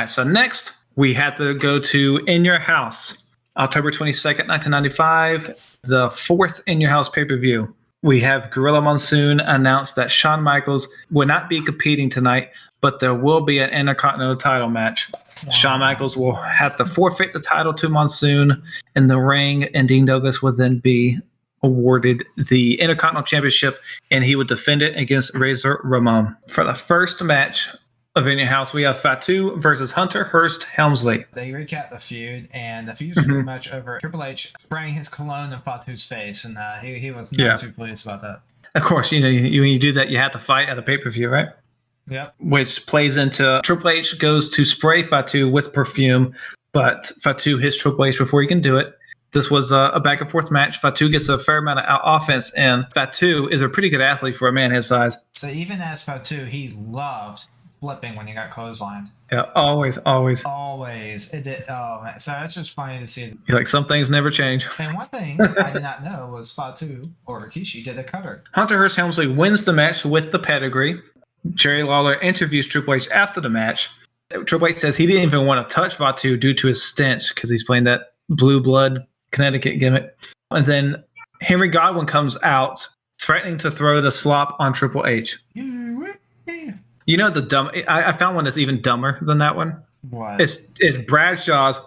So next, we have to go to In Your House, October 22nd, 1995, the fourth In Your House pay-per-view. We have Gorilla Monsoon announce that Shawn Michaels will not be competing tonight, but there will be an Intercontinental title match. Wow. Shawn Michaels will have to forfeit the title to Monsoon in the ring, and Dean Douglas would then be awarded the Intercontinental Championship, and he would defend it against Razor Ramon. For the first match of In Your House, we have Fatu versus Hunter Hearst Helmsley. They recap the feud, and the feud was pretty much over Triple H spraying his cologne in Fatu's face, and he was not too pleased about that. Of course, when you do that, you have to fight at a pay-per-view, right? Yep. Which plays into Triple H goes to spray Fatu with perfume, but Fatu hits Triple H before he can do it. This was a back-and-forth match. Fatu gets a fair amount of offense, and Fatu is a pretty good athlete for a man his size. So even as Fatu, he loved flipping when he got clotheslined. Yeah, always. It did. Oh man, so it's just funny to see. Like, some things never change. And one thing I did not know was Fatu or Rikishi did a cutter. Hunter Hearst Helmsley wins the match with the pedigree. Jerry Lawler interviews Triple H after the match. Triple H says he didn't even want to touch Fatu due to his stench because he's playing that blue blood Connecticut gimmick. And then Henry Godwin comes out threatening to throw the slop on Triple H. You know I found one that's even dumber than that one. What? It's Bradshaw's.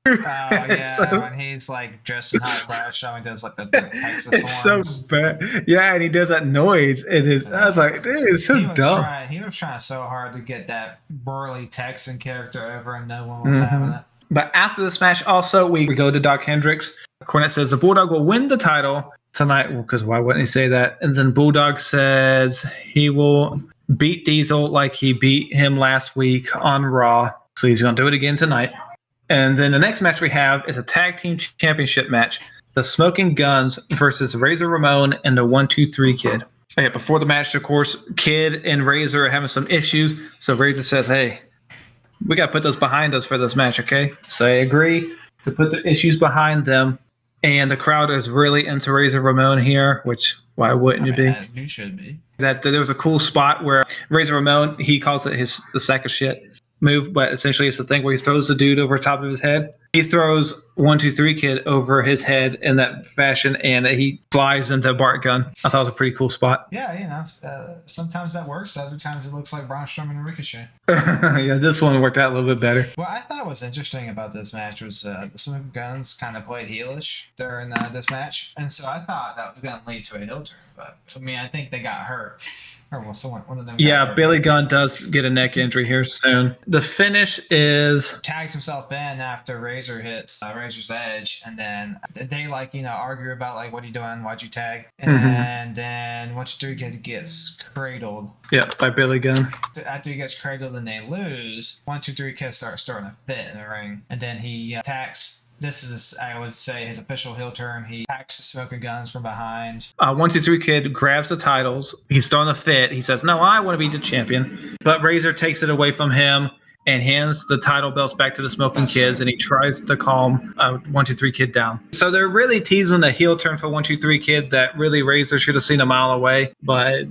Oh yeah, so, when he's like dressed in hot Bradshaw, he does like the Texas it's horns. So bad. Yeah, and he does that noise. I was like, dude, it's so dumb. He was trying so hard to get that burly Texan character over, and no one was having it. But after this match, also we go to Doc Hendricks. Cornette says the Bulldog will win the title tonight, because why wouldn't he say that? And then Bulldog says he will beat Diesel like he beat him last week on Raw. So he's going to do it again tonight. And then the next match we have is a tag team championship match. The Smoking Guns versus Razor Ramon and the 1-2-3 Kid. Okay, before the match, of course, Kid and Razor are having some issues. So Razor says, hey, we got to put those behind us for this match, okay? So they agree to put the issues behind them. And the crowd is really into Razor Ramon here, which why wouldn't you be? You should be. That there was a cool spot where Razor Ramon, he calls it the sack of shit move, but essentially it's the thing where he throws the dude over top of his head. He throws 1-2-3 Kid over his head in that fashion, and he flies into Bart Gunn. I thought it was a pretty cool spot. Yeah, sometimes that works. Other times it looks like Braun Strowman and Ricochet. Yeah, this one worked out a little bit better. What I thought was interesting about this match was the Smoking Guns kind of played heelish during this match, and so I thought that was going to lead to a heel turn. But I mean, I think they got hurt. Or well, one of them. Yeah, Billy Gunn does get a neck injury here soon. The finish is tags himself in after Razor hits Razor's Edge, and then they argue about like, what are you doing? Why'd you tag? And then 1-2-3 Kid gets cradled. Yeah, by Billy Gunn. After he gets cradled and they lose, 1-2-3 Kid starts throwing a fit in the ring, and then he attacks. This is, I would say, his official heel turn. He attacks the Smoking Guns from behind. 1-2-3 Kid grabs the titles. He's throwing a fit. He says, no, I want to be the champion. But Razor takes it away from him and hands the title belts back to the Smoking Kids, and he tries to calm 1-2-3 Kid down. So they're really teasing the heel turn for 1-2-3 Kid that really Razor should have seen a mile away, but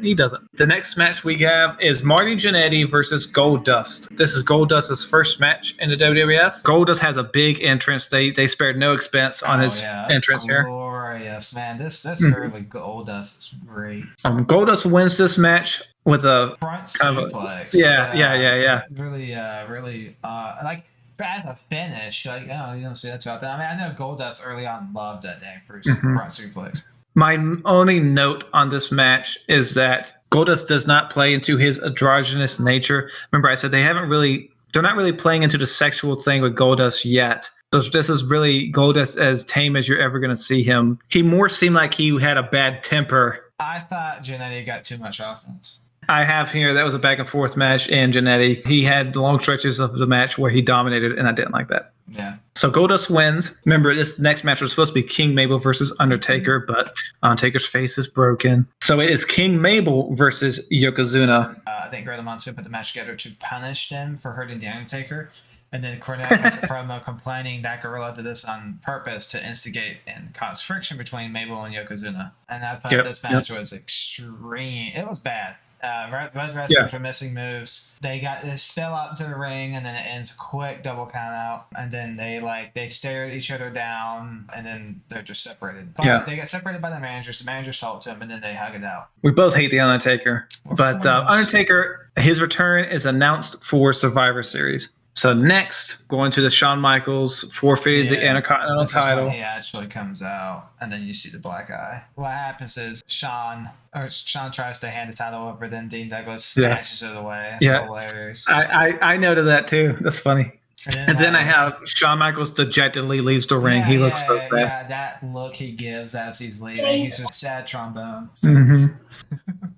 he doesn't. The next match we have is Marty Jannetty versus Goldust. This is Goldust's first match in the WWF. Goldust has a big entrance. They spared no expense on his entrance here. Glorious, man. This early Goldust is great. Goldust wins this match with a front suplex. Yeah. Really, like as a finish, like, oh, you don't see that about that. I mean, I know Goldust early on loved that dang first front suplex. My only note on this match is that Goldust does not play into his androgynous nature. Remember, I said they're not really playing into the sexual thing with Goldust yet. So this is really Goldust as tame as you're ever going to see him. He more seemed like he had a bad temper. I thought Jannetty got too much offense. I have here, that was a back and forth match, and Jannetty, he had long stretches of the match where he dominated, and I didn't like that. Yeah. So Goldust wins. Remember, this next match was supposed to be King Mabel versus Undertaker, but Undertaker's face is broken. So it is King Mabel versus Yokozuna. I think Gorilla Monsoon put the match together to punish them for hurting the Undertaker. And then Cornette gets a promo complaining that Gorilla did this on purpose to instigate and cause friction between Mabel and Yokozuna. And I thought this match was extreme. It was bad. Both wrestlers are missing moves. They spill out into the ring, and then it ends a quick double count out. And then they stare at each other down, and then they're just separated. But they get separated by the managers. The managers talk to them, and then they hug it out. We both hate the Undertaker, but Undertaker, his return is announced for Survivor Series. So next, going to the Shawn Michaels forfeited the Intercontinental title. He actually comes out, and then you see the black eye. What happens is Shawn tries to hand the title over, then Dean Douglas snatches it away. It's hilarious. I noted that too. That's funny. And then I have Shawn Michaels dejectedly leaves the ring. He looks so sad. Yeah, that look he gives as he's leaving. He's just sad trombone. Mm-hmm.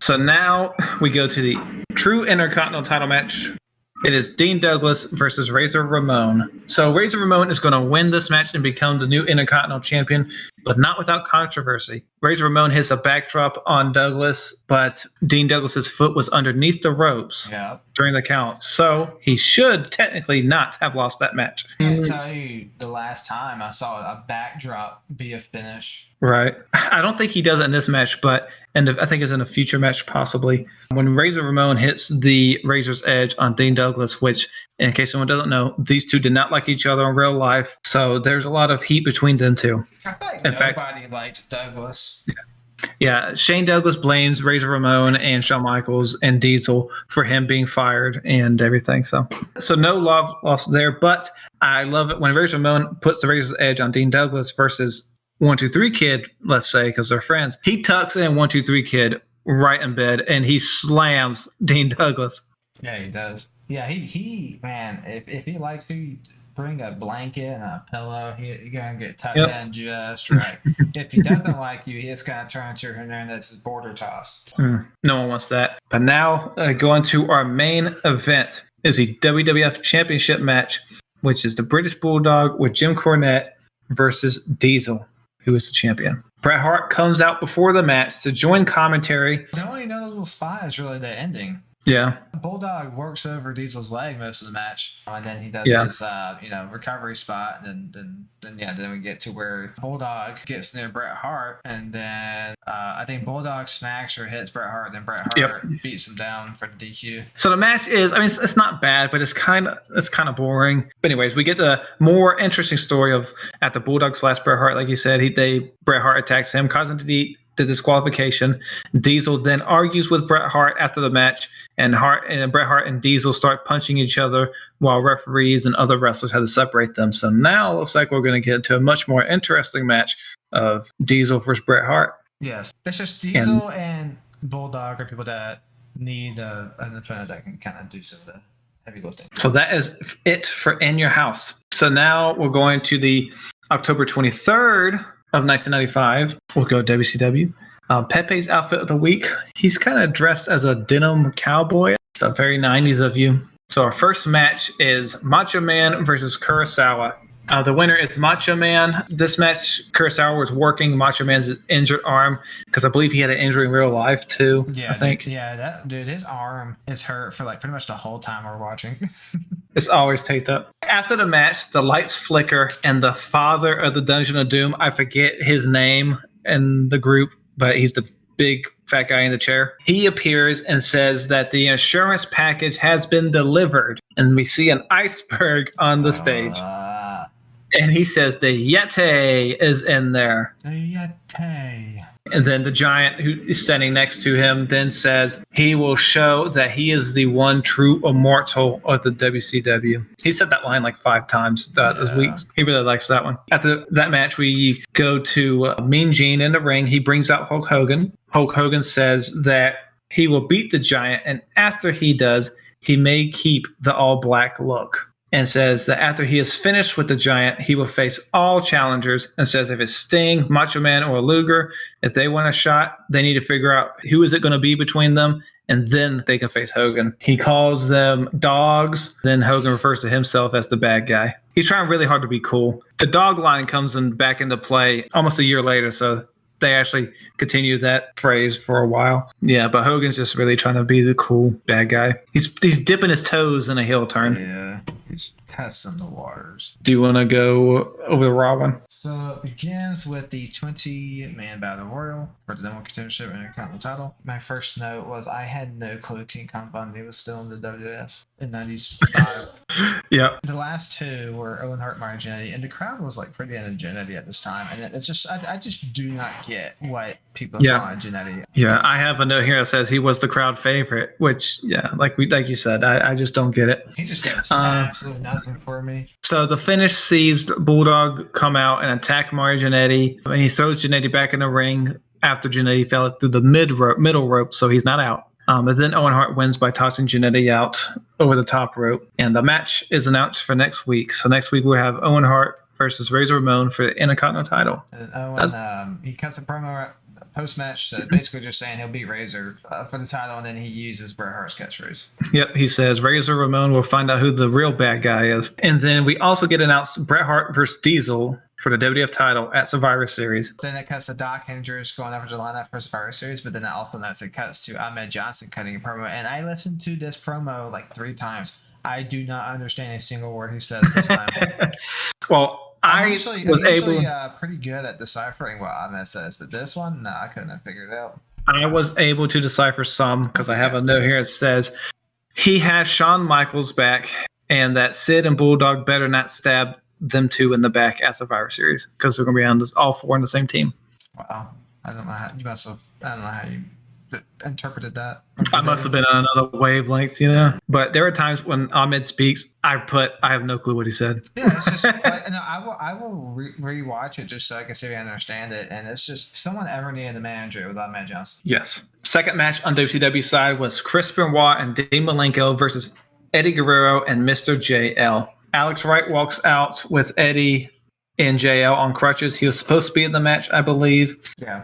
So now we go to the true Intercontinental title match. It is Dean Douglas versus Razor Ramon. So Razor Ramon is going to win this match and become the new Intercontinental champion, but not without controversy. Razor Ramon hits a backdrop on Douglas, but Dean Douglas's foot was underneath the ropes during the count. So he should technically not have lost that match. I can tell you the last time I saw a backdrop be a finish. Right. I don't think he does it in this match, but I think it's in a future match possibly. When Razor Ramon hits the Razor's Edge on Dean Douglas, which, in case someone doesn't know, these two did not like each other in real life. So there's a lot of heat between them two. I think nobody liked Douglas. Yeah, Shane Douglas blames Razor Ramon and Shawn Michaels and Diesel for him being fired and everything. So no love lost there, but I love it when Razor Ramon puts the Razor's Edge on Dean Douglas versus 1-2-3 Kid, let's say, because they're friends. He tucks in 1-2-3 Kid right in bed, and he slams Dean Douglas. Yeah, he does. Yeah, he man, if he likes you, bring a blanket and a pillow. You're going to get tucked in just right. If he doesn't like you, he's going to turn to your and that's his border toss. No one wants that. But now, going to our main event is the WWF Championship match, which is the British Bulldog with Jim Cornette versus Diesel, who is the champion. Bret Hart comes out before the match to join commentary. The only notable spot is really the ending. Yeah. Bulldog works over Diesel's leg most of the match, and then he does his recovery spot, and then we get to where Bulldog gets near Bret Hart, and then I think Bulldog smacks or hits Bret Hart, then Bret Hart beats him down for the DQ. So the match is, it's not bad, but it's kind of boring. But anyways, we get the more interesting story of at the Bulldog / Bret Hart, like you said, Bret Hart attacks him, causing the disqualification. Diesel then argues with Bret Hart after the match, and Bret Hart and Diesel start punching each other while referees and other wrestlers had to separate them. So now it looks like we're going to get into a much more interesting match of Diesel versus Bret Hart. Yes. It's just Diesel and Bulldog are people that need an opponent that can kind of do some of the heavy lifting. So that is it for In Your House. So now we're going to the October 23rd of 1995. We'll go WCW. Pepe's outfit of the week. He's kind of dressed as a denim cowboy. So very 90s of you. So our first match is Macho Man versus Kurosawa. The winner is Macho Man. This match, Kurosawa was working Macho Man's injured arm because I believe he had an injury in real life too. Yeah, I think. That dude, his arm is hurt for like pretty much the whole time we're watching. It's always taped up. After the match, the lights flicker and the father of the Dungeon of Doom, I forget his name in the group, but he's the big fat guy in the chair. He appears and says that the insurance package has been delivered, and we see an iceberg on the stage. And he says the Yeti is in there. The Yeti. And then the giant who is standing next to him then says he will show that he is the one true immortal of the WCW. He said that line like 5 times those weeks. He really likes that one. After that match, we go to Mean Gene in the ring. He brings out Hulk Hogan. Hulk Hogan says that he will beat the giant, and after he does, he may keep the all-black look. And says that after he is finished with the giant, he will face all challengers, and says if it's Sting, Macho Man, or Luger, if they want a shot, they need to figure out who is it going to be between them, and then they can face Hogan. He calls them dogs. Then Hogan refers to himself as the bad guy. He's trying really hard to be cool. The dog line comes back into play almost a year later, so they actually continue that phrase for a while. Yeah, but Hogan's just really trying to be the cool bad guy. He's dipping his toes in a heel turn. Yeah, he's testing the waters. Do you want to go over the Raw one? So it begins with the 20-man battle royal for the number one contendership and Intercontinental title. My first note was I had no clue King Kong Bundy was still in the WWF in '95. Yeah. The last two were Owen Hart, Mario Jannetty, and the crowd was like pretty into Jannetty at this time, and it's just I just do not get what people saw in Jannetty. Yeah, I have a note here that says he was the crowd favorite, which like you said, I just don't get it. He just gets absolutely nothing for me. So the finish sees Bulldog come out and attack Mario Jannetty, and he throws Jannetty back in the ring after Jannetty fell through the middle rope, so he's not out. But then Owen Hart wins by tossing Jannetty out over the top rope. And the match is announced for next week. So next week we'll have Owen Hart versus Razor Ramon for the Intercontinental title. And Owen, he cuts a promo post-match, so basically just saying he'll beat Razor for the title, and then he uses Bret Hart's catchphrase. Yep, he says Razor Ramon will find out who the real bad guy is. And then we also get announced Bret Hart versus Diesel for the WWF title at Survivor Series. Then it cuts to Doc Hendricks going over to the lineup for Survivor Series, but then it also notes it cuts to Ahmed Johnson cutting a promo. And I listened to this promo like 3 times. I do not understand a single word he says this time. Well, I'm usually pretty good at deciphering what Ahmed says, but this one, I couldn't have figured it out. I was able to decipher some because I have a note here that says he has Shawn Michaels back and that Sid and Bulldog better not stab them two in the back at Survivor Series because they're going to be on this, all 4 on the same team. Wow. I don't know how you interpreted that. I must have been on another wavelength, But there are times when Ahmed speaks, I have no clue what he said. Yeah, it's just I will rewatch it just so I can see if I understand it. And it's just, if someone ever needed a manager with Ahmed Johnson. Yes. Second match on WCW side was Chris Benoit and Dean Malenko versus Eddie Guerrero and Mr. JL. Alex Wright walks out with Eddie and JL on crutches. He was supposed to be in the match, I believe,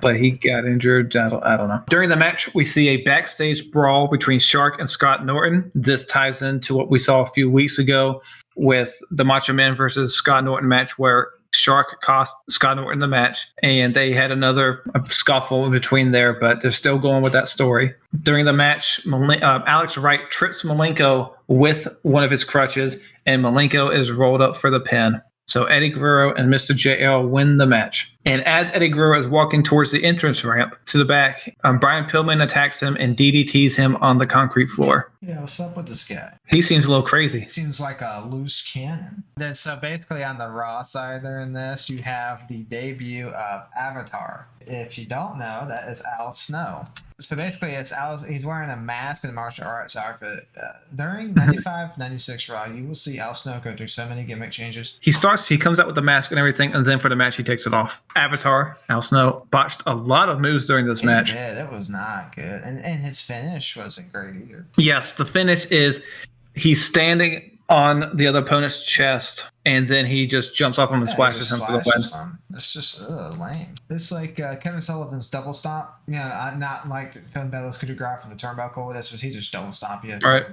but he got injured. I don't know. During the match, we see a backstage brawl between Shark and Scott Norton. This ties into what we saw a few weeks ago with the Macho Man versus Scott Norton match where Shark cost Scott Norton the match, and they had another scuffle in between there, but they're still going with that story. During the match, Alex Wright trips Malenko with one of his crutches, and Malenko is rolled up for the pin. So Eddie Guerrero and Mr. JL win the match. And as Eddie Guerrero is walking towards the entrance ramp to the back, Brian Pillman attacks him and DDTs him on the concrete floor. Yeah, what's up with this guy? He seems a little crazy. He seems like a loose cannon. Then so basically on the Raw side there in this, you have the debut of Avatar. If you don't know, that is Al Snow. So basically, it's Al. He's wearing a mask and a martial arts outfit. During 95, 96 Raw, you will see Al Snow go through so many gimmick changes. He comes out with the mask and everything, and then for the match, he takes it off. Avatar, Al Snow, botched a lot of moves during this match. Yeah, that was not good. And his finish wasn't great either. Yes, the finish is he's standing on the other opponent's chest, and then he just jumps off him and splashes him for the win. It's just lame. It's like Kevin Sullivan's double stomp. Not like Finn Balor's coup de grace from the turnbuckle. He just double stomp you. All right.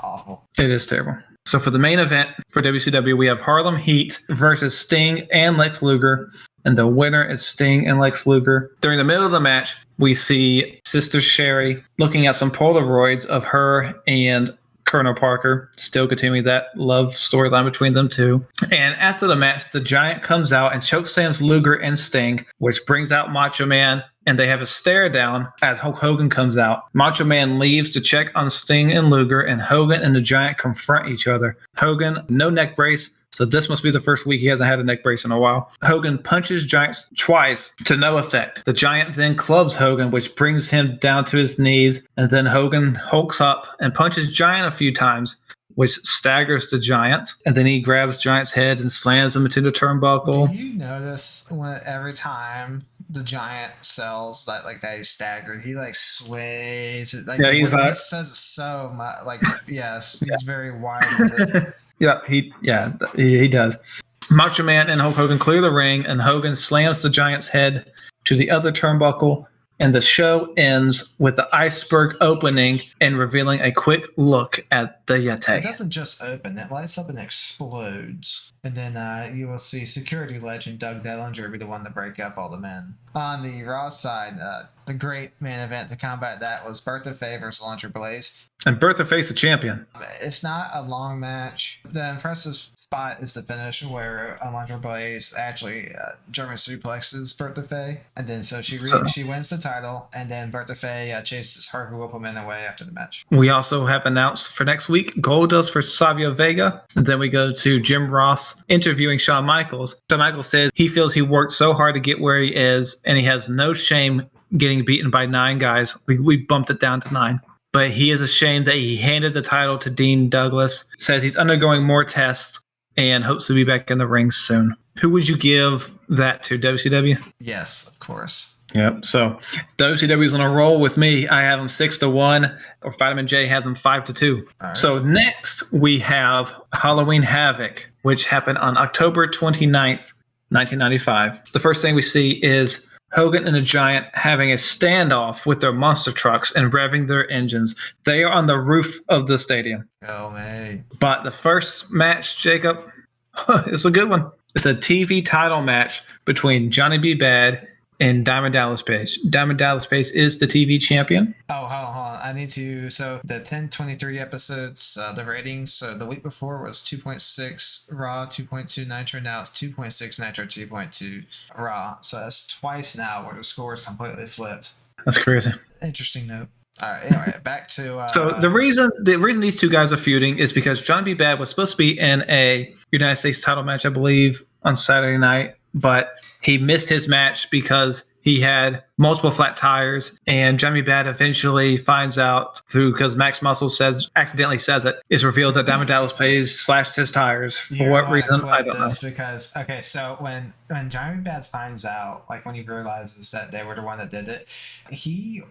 Awful. It is terrible. So for the main event for WCW, we have Harlem Heat versus Sting and Lex Luger, and the winner is Sting and Lex Luger. During the middle of the match, we see Sister Sherry looking at some Polaroids of her and Colonel Parker, still continuing that love storyline between them two. And after the match, the Giant comes out and chokeslams Luger and Sting, which brings out Macho Man, and they have a stare down as Hulk Hogan comes out. Macho Man leaves to check on Sting and Luger, and Hogan and the Giant confront each other. Hogan, no neck brace, so this must be the first week he hasn't had a neck brace in a while. Hogan punches Giant twice to no effect. The Giant then clubs Hogan, which brings him down to his knees, and then Hogan hulks up and punches Giant a few times, which staggers the Giant, and then he grabs Giant's head and slams him into the turnbuckle. Do you notice when every time the Giant sells that he's staggered, he sways? He says it so much. Yes, he's very wild with it. Yeah, he does. Macho Man and Hulk Hogan clear the ring, and Hogan slams the Giant's head to the other turnbuckle, and the show ends with the iceberg opening and revealing a quick look at the Yeti. It doesn't just open, it lights up and explodes. And then you will see security legend Doug Dellinger be the one to break up all the men. On the Raw side, the great main event to combat that was Bertha Faye versus Alundra Blaze. And Bertha Faye's the champion. It's not a long match. The impressive spot is the finish where Alundra Blaze actually German suplexes Bertha Faye. And then so she wins the title, and then Bertha Faye chases Harvey Whippleman away after the match. We also have announced for next week Goldust for Savio Vega. And then we go to Jim Ross interviewing Shawn Michaels. Shawn Michaels says he feels he worked so hard to get where he is, and he has no shame getting beaten by 9 guys. We bumped it down to 9. But he is ashamed that he handed the title to Dean Douglas. Says he's undergoing more tests and hopes to be back in the ring soon. Who would you give that to, WCW? Yes, of course. Yep. So WCW's on a roll with me. I have them 6-1, or Vitamin J has them 5-2. Right. So next we have Halloween Havoc, which happened on October 29th, 1995. The first thing we see is Hogan and the Giant having a standoff with their monster trucks and revving their engines. They are on the roof of the stadium. Oh, man. But the first match, Jacob, it's a good one. It's a TV title match between Johnny B. Bad and Diamond Dallas Page. Diamond Dallas Page is the TV champion. Oh, hold on. I need to. So the 1023 episodes, the ratings. So the week before was 2.6 Raw, 2.2 Nitro. Now it's 2.6 Nitro, 2.2 Raw. So that's twice now where the score is completely flipped. That's crazy. Interesting note. All right. Anyway, back to. So the reason these two guys are feuding is because John B. Bad was supposed to be in a United States title match, I believe, on Saturday night, but he missed his match because he had multiple flat tires, and Johnny Bad eventually finds out because Max Muscle accidentally says it. It's revealed that Diamond Dallas Page slashed his tires for what reason I don't know. Because so when Johnny Bad finds out, like when he realizes that they were the one that did it, he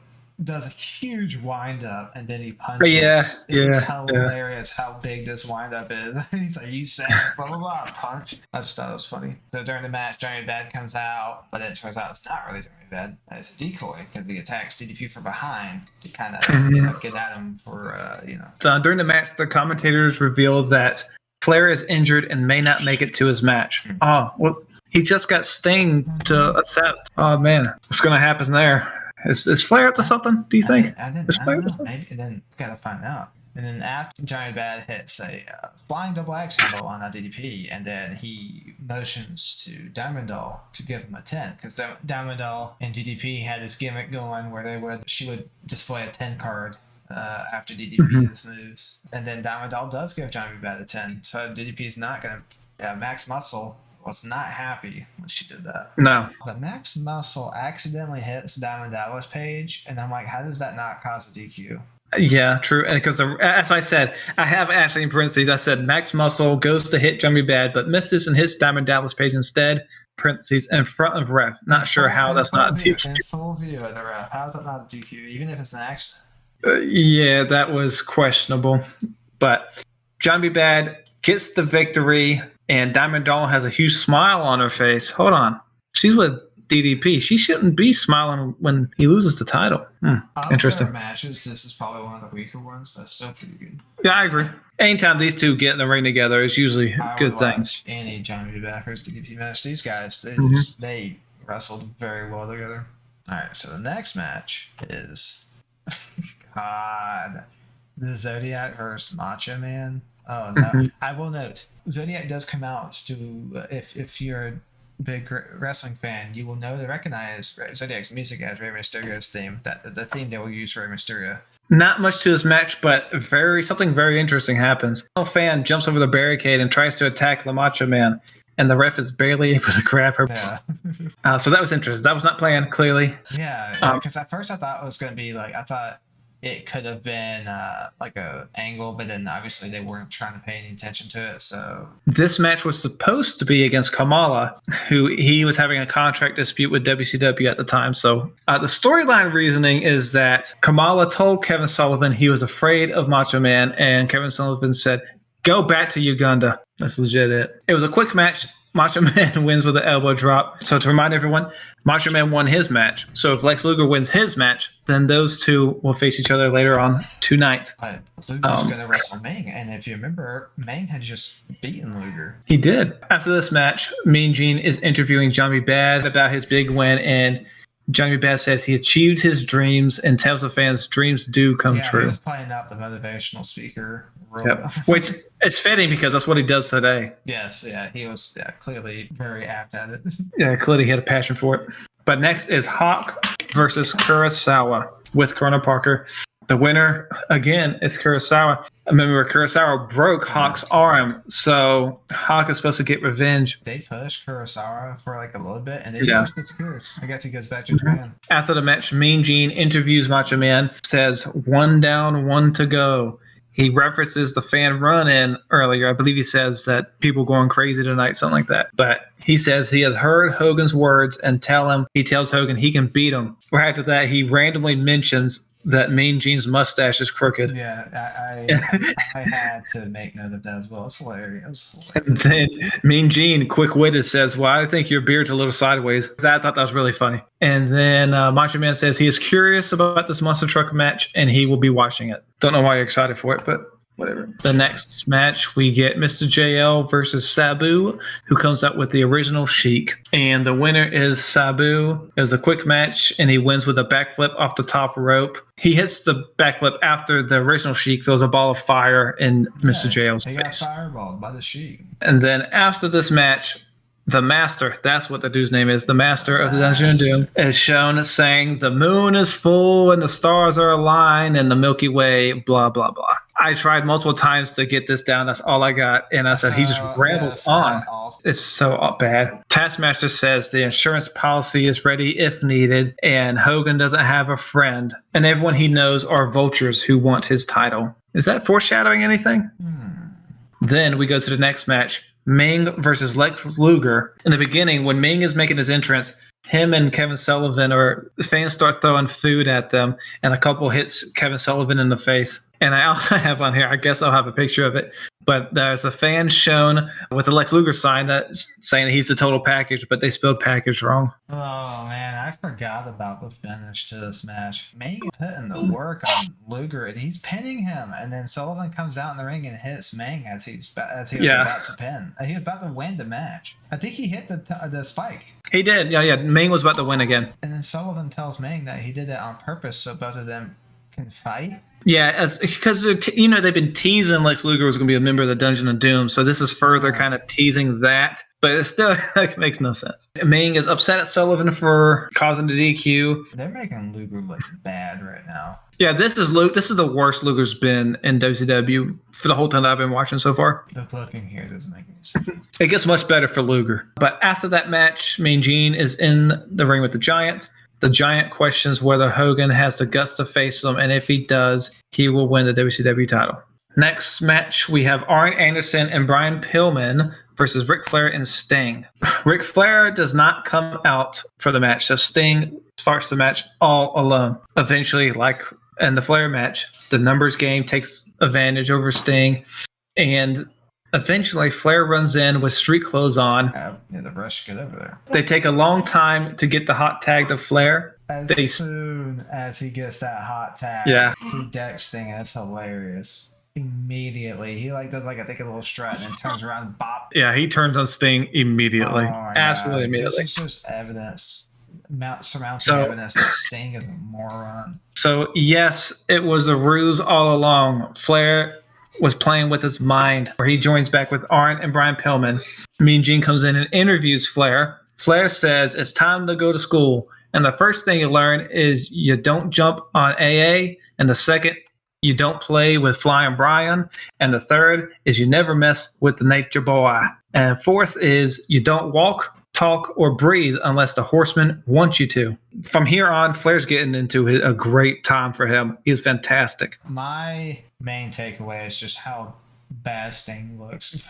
does a huge wind up and then he punches. It's hilarious how big this wind up is. He's like, you said blah blah blah, punch. I just thought it was funny. So during the match, Johnny Bad comes out, but it turns out it's not really Johnny Bad. It's a decoy because he attacks DDP from behind to kind of get at him for So during the match, the commentators revealed that Flair is injured and may not make it to his match. Oh well, he just got Sting to accept. Oh man, what's gonna happen there? Is Flair up to something, do you think? I didn't know. Maybe, and then gotta find out. And then after Johnny Bad hits a flying double axe handle on DDP, and then he motions to Diamond Doll to give him a 10, because Diamond Doll and DDP had this gimmick going where she would display a 10 card after DDP his moves, and then Diamond Doll does give Johnny Bad a 10. So DDP is not gonna. Max Muscle was not happy when she did that. No. But Max Muscle accidentally hits Diamond Dallas Page, and I'm like, how does that not cause a DQ? Yeah, true. And because as I said, I have actually in parentheses, I said Max Muscle goes to hit Johnny Bad, but misses and hits Diamond Dallas Page instead, parentheses, in front of ref. Not sure how that's not a DQ. In full view of the ref. How is that not a DQ, even if it's an accident? Yeah, that was questionable. But Johnny Bad gets the victory, and Diamond Doll has a huge smile on her face. Hold on. She's with DDP. She shouldn't be smiling when he loses the title. Interesting. Matches, this is probably one of the weaker ones, but still pretty good. Yeah, I agree. Anytime these two get in the ring together, it's usually good things. Any Johnny Bad versus DDP match, these guys, they wrestled very well together. All right, so the next match is God, the Zodiac versus Macho Man. Oh no! I will note, Zodiac does come out to if you're a big wrestling fan, you will know to recognize Zodiac's music as Rey Mysterio's theme. That the theme they will use for Rey Mysterio. Not much to this match, but something very interesting happens. A fan jumps over the barricade and tries to attack the Macho Man, and the ref is barely able to grab her. Yeah. So that was interesting. That was not planned, clearly. Yeah, because at first I thought it was going to be like, I thought it could have been like a angle, but then obviously they weren't trying to pay any attention to it. So this match was supposed to be against Kamala, who he was having a contract dispute with WCW at the time. So the storyline reasoning is that Kamala told Kevin Sullivan he was afraid of Macho Man, and Kevin Sullivan said, "Go back to Uganda." That's legit it. It was a quick match. Macho Man wins with an elbow drop. So to remind everyone, Macho Man won his match. So if Lex Luger wins his match, then those two will face each other later on tonight. But Luger's going to wrestle Meng, and if you remember, Meng had just beaten Luger. He did. After this match, Mean Gene is interviewing Johnny Bad about his big win, and Johnny Bass says he achieved his dreams and tells the fans dreams do come He true. was playing up the motivational speaker role. Yep. Which it's fitting because that's what he does today. Yes, yeah, he was clearly very apt at it. Yeah, clearly he had a passion for it. But next is Hawk versus Kurosawa with Corona Parker. The winner, again, is Kurosawa. Remember, Kurosawa broke Hawk's arm, so Hawk is supposed to get revenge. They pushed Kurosawa for like a little bit, and then he pushed its gears. I guess he goes back to Japan. After the match, Mean Gene interviews Macho Man, says, 1 down, 1 to go. He references the fan run-in earlier. I believe he says that people going crazy tonight, something like that. But he says he has heard Hogan's words and he tells Hogan he can beat him. Right after that, he randomly mentions that Mean Gene's mustache is crooked. Yeah, I had to make note of that as well. It's hilarious. And then Mean Gene, quick-witted, says, well, I think your beard's a little sideways. I thought that was really funny. And then Macho Man says he is curious about this monster truck match, and he will be watching it. Don't know why you're excited for it, but whatever. The next match, we get Mr. JL versus Sabu, who comes up with the original Sheik. And the winner is Sabu. It was a quick match, and he wins with a backflip off the top rope. He hits the backflip after the original Sheik throws a ball of fire in Mr. JL's face. He got fireballed by the Sheik. And then after this match, the Master, that's what the dude's name is, the Master of the Dungeon of Doom, is shown saying the moon is full and the stars are aligned and the Milky Way, blah, blah, blah. I tried multiple times to get this down. That's all I got. And I said, he just rambles on. Awesome. It's so bad. Taskmaster says the insurance policy is ready if needed, and Hogan doesn't have a friend. And everyone he knows are vultures who want his title. Is that foreshadowing anything? Then we go to the next match. Ming versus Lex Luger. In the beginning, when Ming is making his entrance, him and Kevin Sullivan, or fans start throwing food at them, and a couple hits Kevin Sullivan in the face. And I also have on here, I guess I'll have a picture of it, but there's a fan shown with the Lex Luger sign that's saying that he's the total package, but they spelled package wrong. Oh, man, I forgot about the finish to this match. Ming is putting the work on Luger, and he's pinning him, and then Sullivan comes out in the ring and hits Ming as he was about to pin. He was about to win the match. I think he hit the spike. He did, yeah. Ming was about to win again. And then Sullivan tells Ming that he did it on purpose so both of them can fight. Yeah, because they've been teasing Lex Luger was going to be a member of the Dungeon of Doom, so this is further kind of teasing that, but it still makes no sense. Ming is upset at Sullivan for causing the DQ. They're making Luger look bad right now. Yeah, this is the worst Luger's been in WCW for the whole time that I've been watching so far. The booking here doesn't make any sense. It gets much better for Luger. But after that match, Mean Gene is in the ring with the Giant. The Giant questions whether Hogan has the guts to face him, and if he does, he will win the WCW title. Next match, we have Arn Anderson and Brian Pillman versus Ric Flair and Sting. Ric Flair does not come out for the match, so Sting starts the match all alone. Eventually, like in the Flair match, the numbers game takes advantage over Sting, and eventually, Flair runs in with street clothes on. Yeah, the rush get over there. They take a long time to get the hot tag to Flair. As soon as he gets that hot tag, he decks Sting, and it's hilarious. Immediately, he does I think a little strut and then turns around and bop. Yeah, he turns on Sting immediately. Absolutely immediately. This is just evidence, surmounting evidence that Sting is a moron. So yes, it was a ruse all along. Flair was playing with his mind, where he joins back with Arn and Brian Pillman. Mean Gene comes in and interviews Flair. Flair says it's time to go to school, and the first thing you learn is you don't jump on AA, and the second, you don't play with Flying Brian, and the third is you never mess with the Nature Boy, and fourth is you don't walk, talk, or breathe unless the Horseman wants you to. From here on, Flair's getting into a great time for him. He's fantastic. My main takeaway is just how bad Sting looks.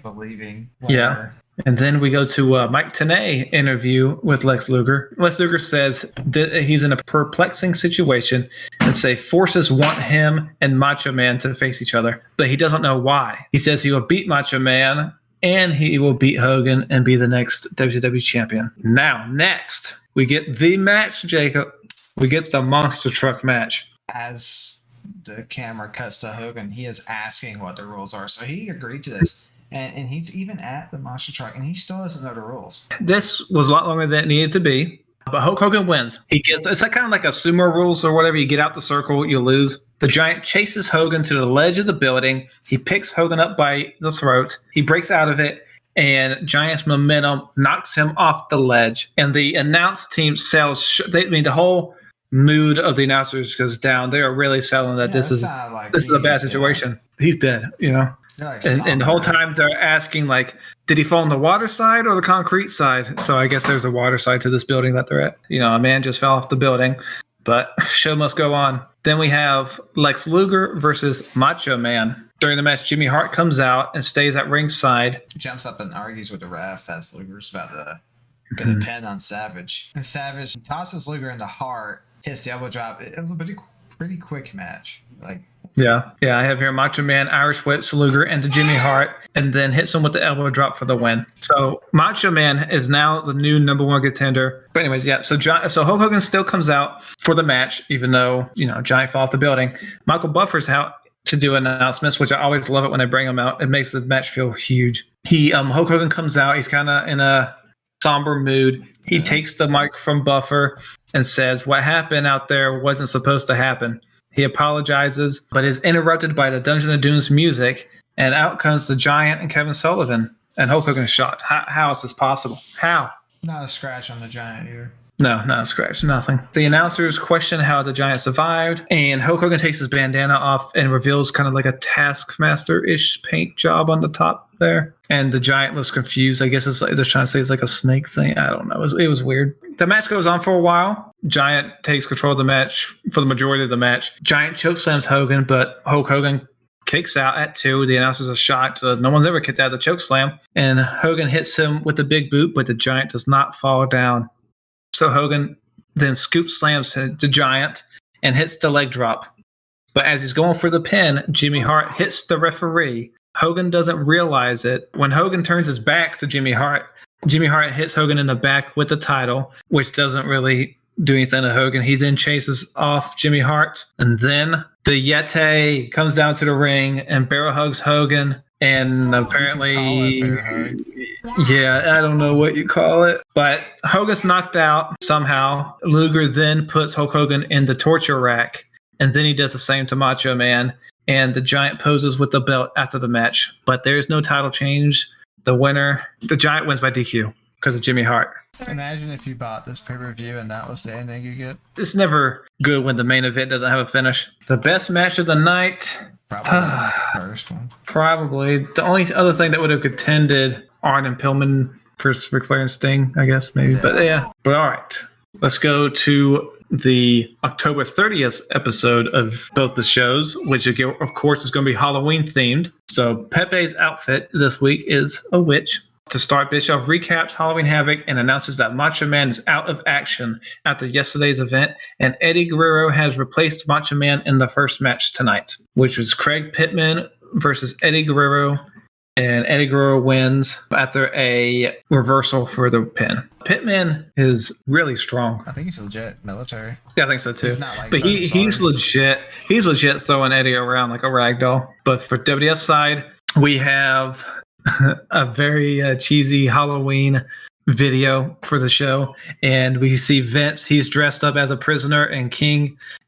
Believing Flair. Yeah. And then we go to Mike Tenay interview with Lex Luger. Lex Luger says that he's in a perplexing situation and say forces want him and Macho Man to face each other, but he doesn't know why. He says he will beat Macho Man and he will beat Hogan and be the next WCW champion. Now, next, we get the match, Jacob. We get the monster truck match. As the camera cuts to Hogan, he is asking what the rules are. So he agreed to this. And he's even at the monster truck, and he still doesn't know the rules. This was a lot longer than it needed to be. But Hulk Hogan wins. It's like kind of like a sumo rules or whatever. You get out the circle, you lose. The Giant chases Hogan to the ledge of the building. He picks Hogan up by the throat. He breaks out of it, and Giant's momentum knocks him off the ledge. And the announce team sells. The whole mood of the announcers goes down. They are really selling that this is a bad situation. He's dead, and the whole time they're asking, like, did he fall on the water side or the concrete side? So I guess there's a water side to this building that they're at. A man just fell off the building, but show must go on. Then we have Lex Luger versus Macho Man. During the match, Jimmy Hart comes out and stays at ringside. He jumps up and argues with the ref as Luger's about to get a pin on Savage. And Savage tosses Luger into Hart, hits the elbow drop. It was a pretty quick match. Yeah, I have here Macho Man Irish whips Luger into Jimmy Hart and then hits him with the elbow drop for the win. So Macho Man is now the new number one contender. But anyways, yeah. So Hulk Hogan still comes out for the match, even though Giant fell off the building. Michael Buffer's out to do announcements, which I always love it when they bring him out. It makes the match feel huge. Hulk Hogan comes out. He's kind of in a somber mood. He takes the mic from Buffer and says, "What happened out there wasn't supposed to happen." He apologizes, but is interrupted by the Dungeon of Doom's music, and out comes the Giant and Kevin Sullivan, and Hulk Hogan is shot. How is this possible? How? Not a scratch on the Giant either. No, not a scratch, nothing. The announcers question how the Giant survived, and Hulk Hogan takes his bandana off and reveals kind of like a Taskmaster-ish paint job on the top there. And the Giant looks confused. I guess they're trying to say it's like a snake thing. I don't know. It was weird. The match goes on for a while. Giant takes control of the match for the majority of the match. Giant chokeslams Hogan, but Hulk Hogan kicks out at 2. The announcers are shocked. No one's ever kicked out of the chokeslam. And Hogan hits him with the big boot, but the Giant does not fall down. So Hogan then scoop slams the Giant and hits the leg drop. But as he's going for the pin, Jimmy Hart hits the referee. Hogan doesn't realize it. When Hogan turns his back to Jimmy Hart hits Hogan in the back with the title, which doesn't really do anything to Hogan. He then chases off Jimmy Hart. And then the Yeti comes down to the ring and barrel hugs Hogan. And apparently, I don't know what you call it. But Hogan's knocked out somehow. Luger then puts Hulk Hogan in the torture rack. And then he does the same to Macho Man. And the Giant poses with the belt after the match. But there's no title change. The Giant wins by DQ because of Jimmy Hart. Imagine if you bought this pay-per-view and that was the ending you get. It's never good when the main event doesn't have a finish. The best match of the night. Probably the first one. Probably. The only other thing that would have contended Arn and Pillman versus Ric Flair and Sting, I guess, maybe. Yeah. But all right. Let's go to the October 30th episode of both the shows, which, of course, is going to be Halloween themed. So Pepe's outfit this week is a witch. To start, Bischoff recaps Halloween Havoc and announces that Macho Man is out of action after yesterday's event, and Eddie Guerrero has replaced Macho Man in the first match tonight, which was Craig Pittman versus Eddie Guerrero, and Eddie Guerrero wins after a reversal for the pin. Pittman is really strong. I think he's legit military. Yeah, I think so too. He's not but he's legit. He's legit throwing Eddie around like a rag doll. But for WWF side, we have a very cheesy Halloween video for the show, and we see Vince. He's dressed up as a prisoner, and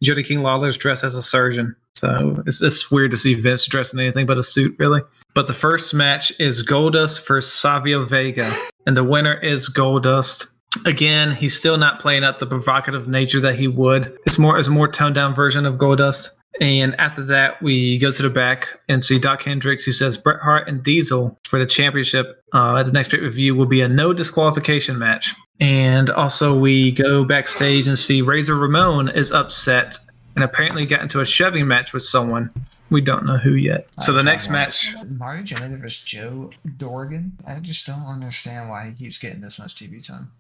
Jody King Lawler's dressed as a surgeon. So it's weird to see Vince dressed in anything but a suit, really. But the first match is Goldust versus Savio Vega, and the winner is Goldust. Again, he's still not playing up the provocative nature that he would. It's a more toned down version of Goldust. And after that, we go to the back and see Doc Hendricks, who says Bret Hart and Diesel for the championship at the next pay-per-view will be a no disqualification match. And also we go backstage and see Razor Ramon is upset and apparently got into a shoving match with someone. We don't know who yet. So the next match... Marty Jannetty versus Joe Dorgan. I just don't understand why he keeps getting this much TV time.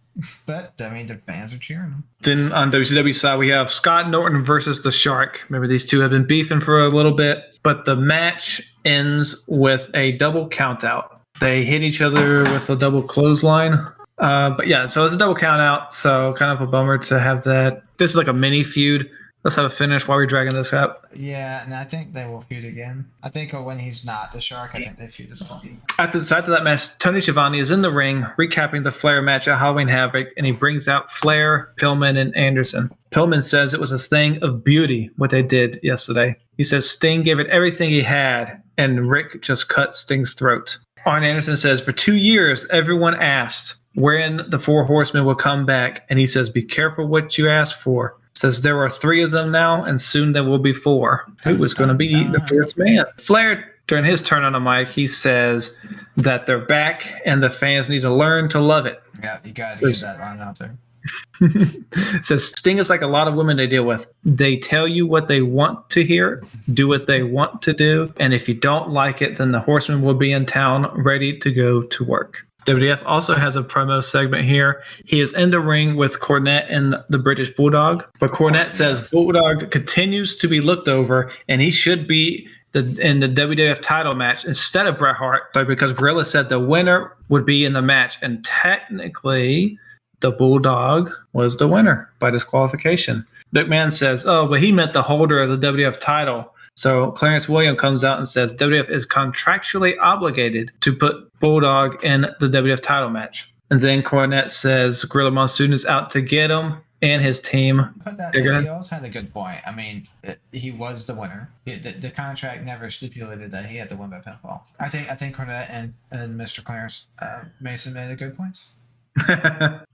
But, I mean, the fans are cheering him. Then on WCW side, we have Scott Norton versus The Shark. Remember, these two have been beefing for a little bit. But the match ends with a double countout. They hit each other with a double clothesline. But yeah, so it's a double countout. So kind of a bummer to have that. This is like a mini feud Let's have a finish while we're dragging this out. Yeah, and I think they will feud again. I think when he's not the Shark, I think they feud as well. After that match, Tony Schiavone is in the ring recapping the Flair match at Halloween Havoc, and he brings out Flair, Pillman, and Anderson. Pillman says it was a thing of beauty what they did yesterday. He says Sting gave it everything he had, and Rick just cut Sting's throat. Arn Anderson says, for 2 years, everyone asked when the Four Horsemen will come back, and he says, be careful what you ask for. Says there are 3 of them now, and soon there will be 4. Who is going to be the 4th man? Flair, during his turn on the mic, he says that they're back, and the fans need to learn to love it. Yeah, you got to get that line out there. Says Sting is like a lot of women they deal with. They tell you what they want to hear, do what they want to do, and if you don't like it, then the Horsemen will be in town ready to go to work. WWF also has a promo segment here. He is in the ring with Cornette and the British Bulldog, but Cornette says Bulldog continues to be looked over, and he should be in the WWF title match instead of Bret Hart. So because Gorilla said the winner would be in the match, and technically the Bulldog was the winner by disqualification. McMahon says, oh, but he meant the holder of the WWF title. So Clarence Williams comes out and says WWF is contractually obligated to put Bulldog in the WWF title match. And then Cornette says Gorilla Monsoon is out to get him and his team. But he also had a good point. I mean, he was the winner. The contract never stipulated that he had to win by pinfall. I think Cornette and Mr. Clarence Mason made a good points. That's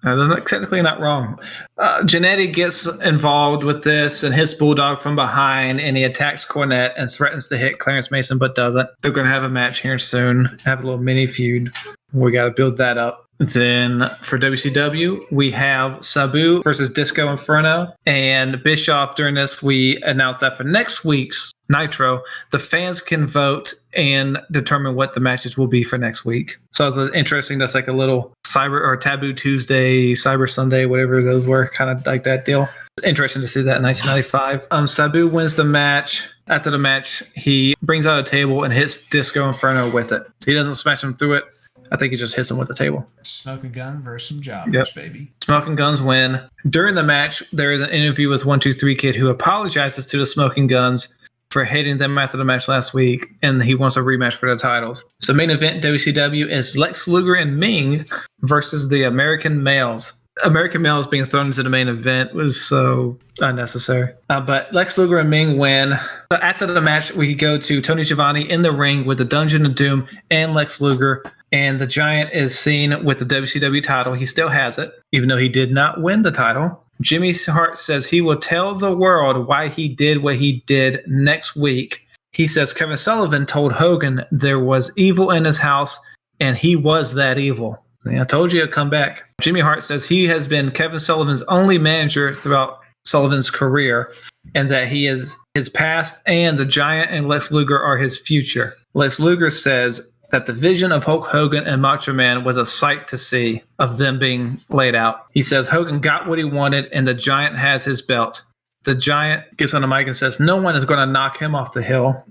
technically not wrong. Jannetty gets involved with this and hits Bulldog from behind, and he attacks Cornette and threatens to hit Clarence Mason, but doesn't. They're going to have a match here soon, have a little mini feud. We got to build that up. Then for WCW, we have Sabu versus Disco Inferno and Bischoff. During this, we announced that for next week's Nitro, the fans can vote and determine what the matches will be for next week. So it's interesting. That's like a little Cyber or Taboo Tuesday, Cyber Sunday, whatever those were, kind of like that deal. It's interesting to see that in 1995. Sabu wins the match. After the match, he brings out a table and hits Disco Inferno with it. He doesn't smash him through it. I think he just hits him with the table. Smoking Gun versus some jobbers, baby. Smoking Guns win. During the match, there is an interview with 123 Kid who apologizes to the Smoking Guns for hitting them after the match last week, and he wants a rematch for the titles. So main event WCW is Lex Luger and Ming versus the American Males. American Males being thrown into the main event was so unnecessary. But Lex Luger and Ming win. So after the match, we go to Tony Schiavone in the ring with the Dungeon of Doom and Lex Luger. And the Giant is seen with the WCW title. He still has it, even though he did not win the title. Jimmy Hart says he will tell the world why he did what he did next week. He says Kevin Sullivan told Hogan there was evil in his house, and he was that evil. I told you he'd come back. Jimmy Hart says he has been Kevin Sullivan's only manager throughout Sullivan's career, and that he is his past, and the Giant and Lex Luger are his future. Lex Luger says that the vision of Hulk Hogan and Macho Man was a sight to see of them being laid out. He says Hogan got what he wanted, and the Giant has his belt. The Giant gets on the mic and says no one is going to knock him off the hill.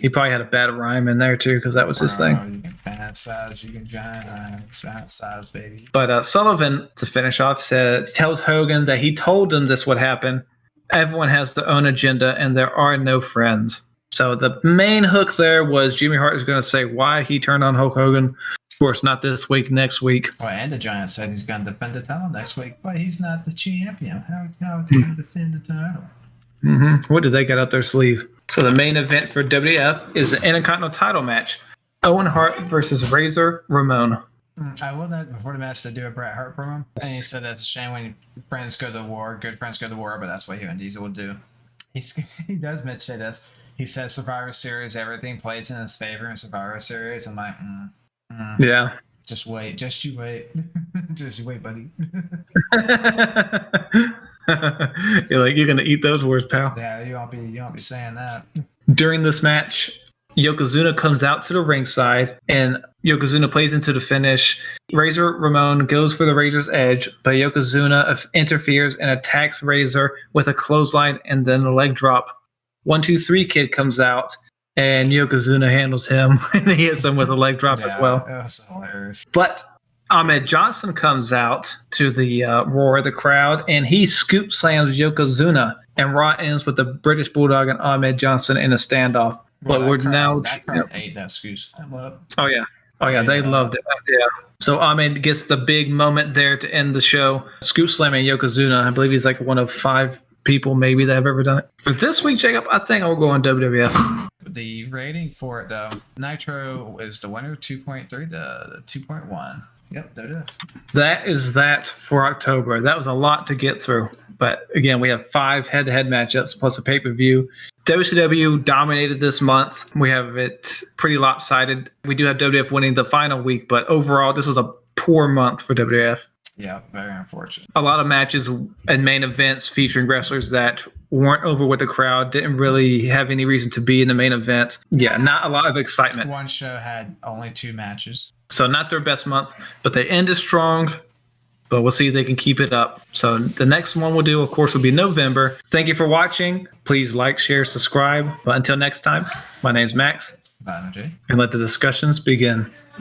He probably had a bad rhyme in there, too, because that was his thing. You can fantasize, you can fantasize, baby. But Sullivan, to finish off, tells Hogan that he told him this would happen. Everyone has their own agenda, and there are no friends. So the main hook there was Jimmy Hart is going to say why he turned on Hulk Hogan. Of course, not this week, next week. Oh, and the Giant said he's going to defend the title next week, but he's not the champion. How can he defend the title? Mm-hmm. What did they get up their sleeve? So the main event for WWF is an Intercontinental title match. Owen Hart versus Razor Ramon. I will note before the match to do a Bret Hart promo. And he said that's a shame when friends go to war, good friends go to war, but that's what he and Diesel would do. He does say this. He says Survivor Series, everything plays in his favor in Survivor Series. I'm like, yeah. Just wait. Just you wait. Just you wait, buddy. You're like, you're going to eat those words, pal. Yeah, you won't be saying that. During this match, Yokozuna comes out to the ringside, and Yokozuna plays into the finish. Razor Ramon goes for the Razor's Edge, but Yokozuna interferes and attacks Razor with a clothesline and then a leg drop. 1-2-3 Kid comes out, and Yokozuna handles him, and he hits him with a leg drop as well. That was hilarious. But Ahmed Johnson comes out to the roar of the crowd, and he scoop slams Yokozuna And Raw ends with the British Bulldog and Ahmed Johnson in a standoff. But Well, we're that crowd, now. that crowd ate that Scoot Slam up. Oh yeah, they loved it. Yeah. So Ahmed gets the big moment there to end the show. Scoot Slam and Yokozuna. I believe he's like one of 5 people maybe that have ever done it. For this week, Jacob, I think I'll go on WWF. The rating for it, though, Nitro is the winner, 2.3, the 2.1. Yep, WWF. That is that for October. That was a lot to get through. But again, we have 5 head-to-head matchups plus a pay-per-view. WCW dominated this month. We have it pretty lopsided. We do have WWF winning the final week, but overall, this was a poor month for WWF. Yeah, very unfortunate. A lot of matches and main events featuring wrestlers that weren't over with the crowd, didn't really have any reason to be in the main event. Yeah, not a lot of excitement. One show had only 2 matches. So not their best month, but they ended strong. But we'll see if they can keep it up. So the next one we'll do, of course, will be November. Thank you for watching. Please like, share, subscribe. But until next time, my name's Max. Bye, MJ. And let the discussions begin.